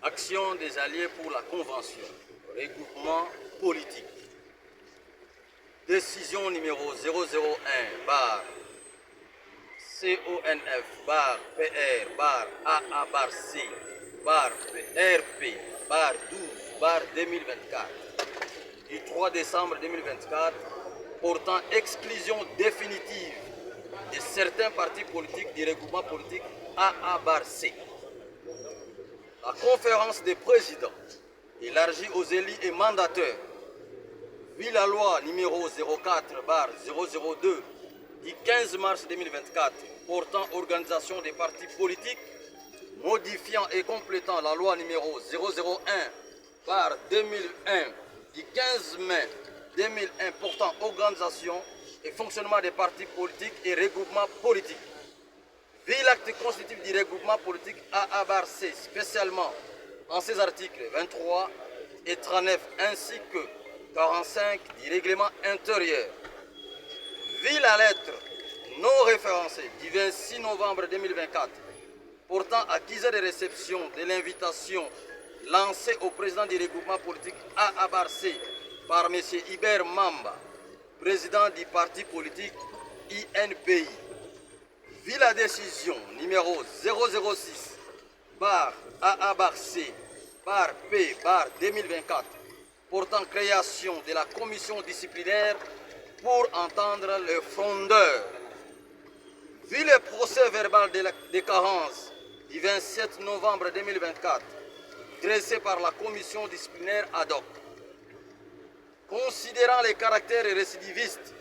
Action des alliés pour la Convention, regroupement politique. Décision numéro 001 bar CONF bar PR bar AA bar C bar RP bar 12 bar 2024 du 3 décembre 2024 portant exclusion définitive de certains partis politiques du regroupement politique AA bar C. La conférence des présidents élargie aux élus et mandataires vit la loi numéro 04/002 du 15 mars 2024 portant organisation des partis politiques, modifiant et complétant la loi numéro 001/2001 du 15 mai 2001 portant organisation et fonctionnement des partis politiques et regroupements politiques. Vit l'acte constitutif du regroupement politique AA/C spécialement en ses articles 23 et 39 ainsi que 45 du règlement intérieur. Vit la lettre non référencée du 26 novembre 2024 portant accusé de réception de l'invitation lancée au président du regroupement politique AA/C par M. Hubert Mamba, président du parti politique INPI. Vit la décision numéro 006 bar AA/C bar P bar 2024 portant création de la commission disciplinaire pour entendre le frondeur. Vu le procès verbal de carence du 27 novembre 2024 dressé par la commission disciplinaire ad hoc, considérant les caractères récidivistes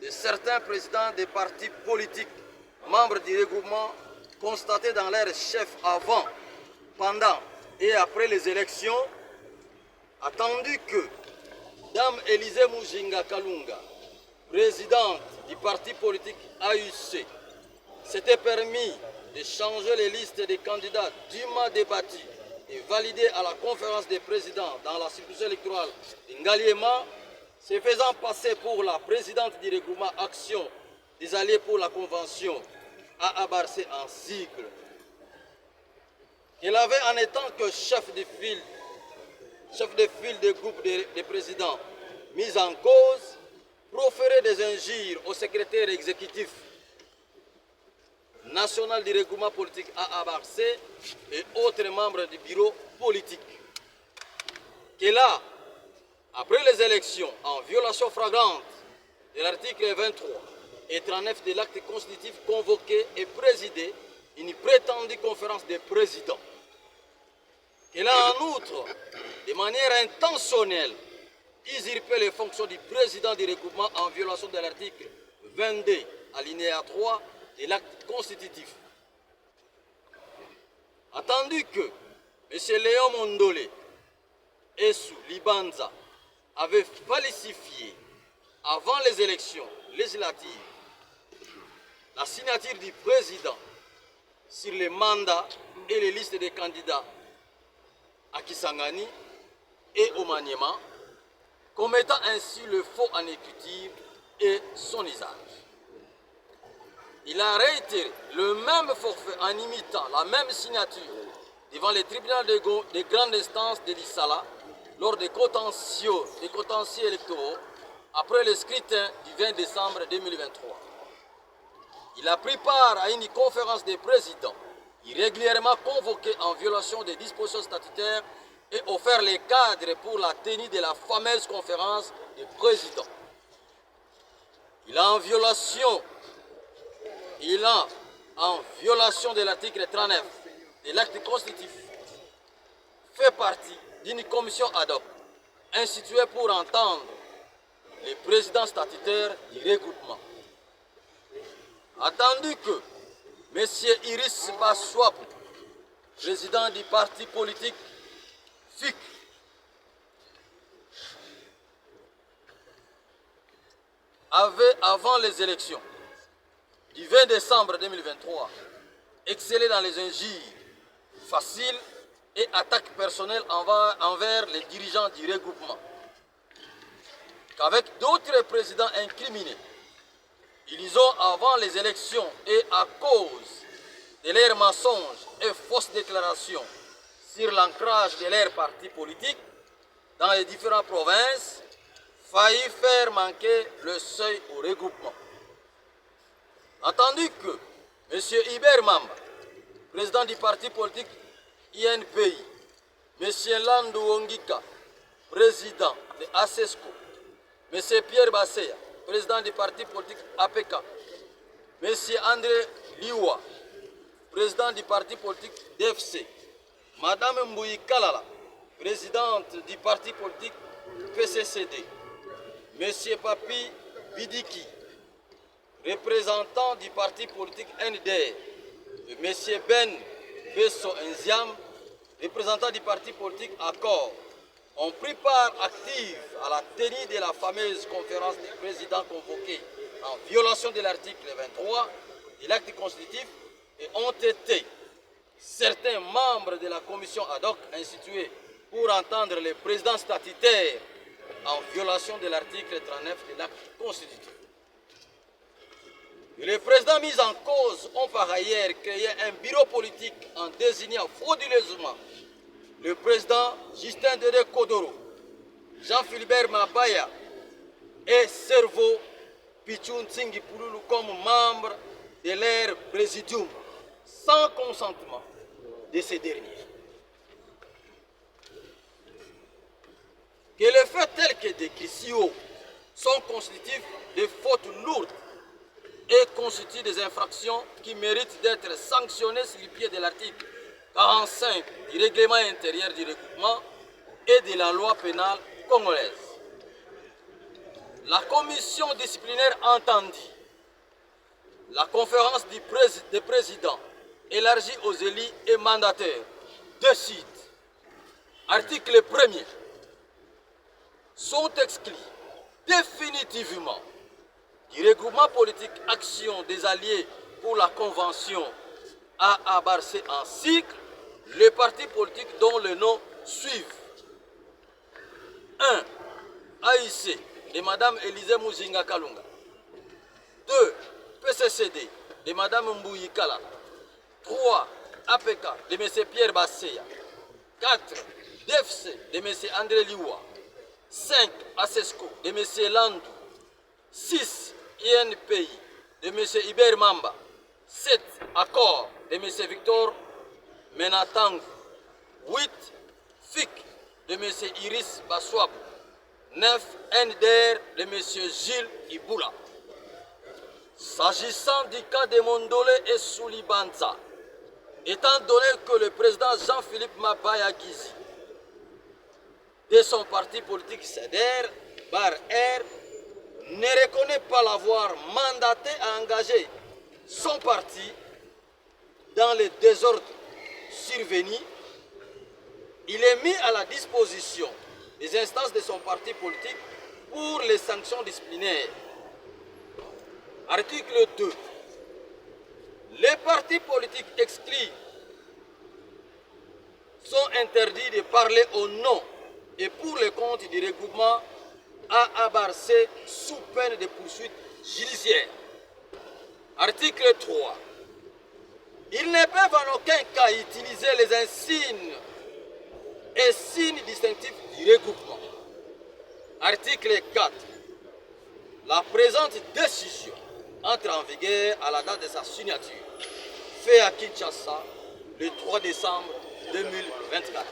de certains présidents des partis politiques membres du regroupement constatés dans leur chef avant, pendant et après les élections, attendu que Dame Élisée Mujinga Kalunga, présidente du parti politique AUC, s'était permis de changer les listes des candidats dûment débattues et validées à la conférence des présidents dans la circonscription électorale d'Ngaliema, se faisant passer pour la présidente du regroupement Action des alliés pour la Convention AA/C en sigle. Elle avait en étant que chef de file des groupes des présidents mis en cause, proféré des injures au secrétaire exécutif national du regroupement politique AA/C et autres membres du bureau politique. Qu'elle a, après les élections, en violation flagrante de l'article 23 et 39 de l'acte constitutif, convoqué et présidé une prétendue conférence des présidents. Elle a en outre, de manière intentionnelle, usurpé les fonctions du président du regroupement en violation de l'article 22, alinéa 3 de l'acte constitutif. Attendu que M. Léon Mondolé et sous Libanza avaient falsifié, avant les élections législatives, la signature du président sur les mandats et les listes des candidats à Kisangani et au Maniema, commettant ainsi le faux en écriture et son usage. Il a réitéré le même forfait en imitant la même signature devant les tribunaux de grande instance de l'Issala lors des contentieux électoraux après le scrutin du 20 décembre 2023. Il a pris part à une conférence des présidents irrégulièrement convoquée en violation des dispositions statutaires et offert les cadres pour la tenue de la fameuse conférence des présidents. Il a, en violation de l'article 39 de l'acte constitutif, fait partie d'une commission ad hoc instituée pour entendre les présidents statutaires du regroupement. Attendu que M. Iris Baswapou, président du parti politique FIC, avait, avant les élections du 20 décembre 2023, excellé dans les injures faciles et attaques personnelles envers les dirigeants du regroupement, qu'avec d'autres présidents incriminés, ils ont, avant les élections et à cause de leurs mensonges et fausses déclarations sur l'ancrage de leurs partis politiques dans les différentes provinces, failli faire manquer le seuil au regroupement. Entendu que M. Iber Mamba, président du parti politique INPI, M. Landou Ongika, président de ASESCO, M. Pierre Basseya, président du parti politique APK, M. André Liwa, président du parti politique DFC, Mme Mbouyi Kalala, présidente du parti politique PCCD, M. Papi Bidiki, représentant du parti politique NDR, et M. Ben Besso Nziam, représentant du parti politique Accord, ont pris part active à la tenue de la fameuse conférence des présidents convoquée en violation de l'article 23 de l'acte constitutif et ont été certains membres de la commission ad hoc instituée pour entendre les présidents statutaires en violation de l'article 39 de l'acte constitutif. Les présidents mis en cause ont par ailleurs créé un bureau politique en désignant frauduleusement le président Justin Dede Kodoro, Jean-Philibert Mabaya et Servo Pichun Tsingipululu comme membres de leur présidium sans consentement de ces derniers. Que les faits tels que décrits ci haut sont constitutifs de fautes lourdes et constituent des infractions qui méritent d'être sanctionnées sur le pied de l'article 45 du règlement intérieur du regroupement et de la loi pénale congolaise. La commission disciplinaire entendit la conférence des présidents élargie aux élus et mandataires décide, article 1er, sont exclus définitivement du regroupement politique Action des Alliés pour la Convention à Barcé en cycle les partis politiques dont les noms suivent. 1. AIC de Mme Élisée Mouzinga Kalunga. 2. PCCD de Mme Mbouyi Kalala. 3. APK de M. Pierre Basseya. 4. DFC de M. André Liwa. 5. ASESCO de M. Landou. 6. INPI de M. Iber Mamba. 7. Accord de M. Victor Menatang. 8. FIC de M. Iris Baswab. 9. NDR de M. Gilles Iboula. S'agissant du cas de Mondole et Soulibanza, étant donné que le président Jean-Philippe Mabaya Gizi, de son parti politique CDR, bar-R, ne reconnaît pas l'avoir mandaté à engager son parti dans les désordres survenus, il est mis à la disposition des instances de son parti politique pour les sanctions disciplinaires. Article 2. Les partis politiques exclus sont interdits de parler au nom et pour le compte du regroupement à Barcé sous peine de poursuites judiciaires. Article 3. Ils ne peuvent en aucun cas utiliser les insignes et signes distinctifs du regroupement. Article 4. La présente décision entre en vigueur à la date de sa signature, fait à Kinshasa le 3 décembre 2024.